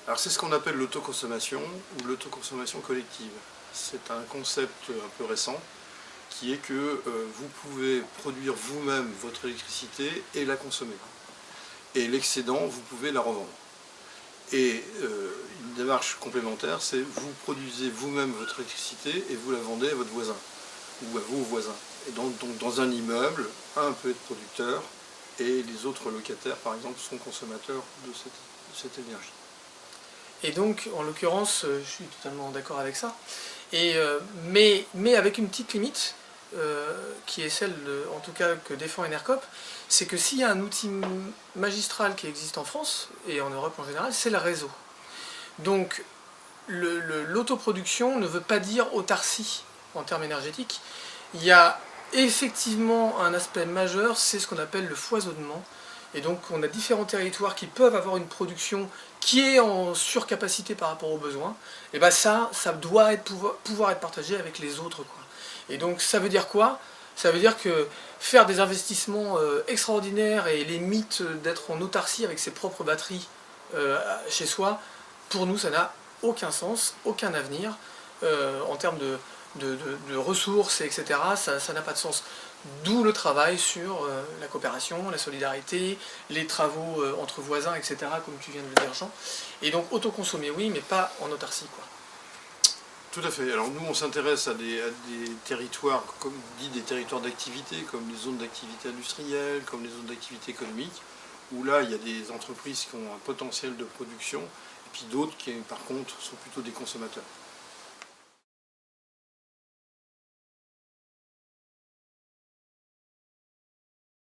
Alors c'est ce qu'on appelle l'autoconsommation ou l'autoconsommation collective. C'est un concept un peu récent qui est que vous pouvez produire vous-même votre électricité et la consommer. Et l'excédent, vous pouvez la revendre. Et une démarche complémentaire, c'est vous produisez vous-même votre électricité et vous la vendez à votre voisin ou à vos voisins. Et donc dans un immeuble, un peut être producteur et les autres locataires, par exemple, sont consommateurs de cette énergie. Et donc, en l'occurrence, je suis totalement d'accord avec ça. Mais avec une petite limite, qui est celle, en tout cas, que défend Enercop, c'est que s'il y a un outil magistral qui existe en France, et en Europe en général, c'est le réseau. Donc, l'autoproduction ne veut pas dire autarcie en termes énergétiques. Il y a effectivement un aspect majeur, c'est ce qu'on appelle le foisonnement. Et donc on a différents territoires qui peuvent avoir une production qui est en surcapacité par rapport aux besoins. Et bien ça doit pouvoir être partagé avec les autres, quoi. Et donc ça veut dire quoi? Ça veut dire que faire des investissements extraordinaires et les mythes d'être en autarcie avec ses propres batteries chez soi, pour nous ça n'a aucun sens, aucun avenir en termes de ressources, etc. Ça n'a pas de sens. D'où le travail sur la coopération, la solidarité, les travaux entre voisins, etc., comme tu viens de le dire, Jean. Et donc autoconsommer, oui, mais pas en autarcie, quoi. Tout à fait. Alors nous, on s'intéresse à des territoires, comme dit, des territoires d'activité, comme les zones d'activité industrielle, comme les zones d'activité économique, où là, il y a des entreprises qui ont un potentiel de production, et puis d'autres qui, par contre, sont plutôt des consommateurs.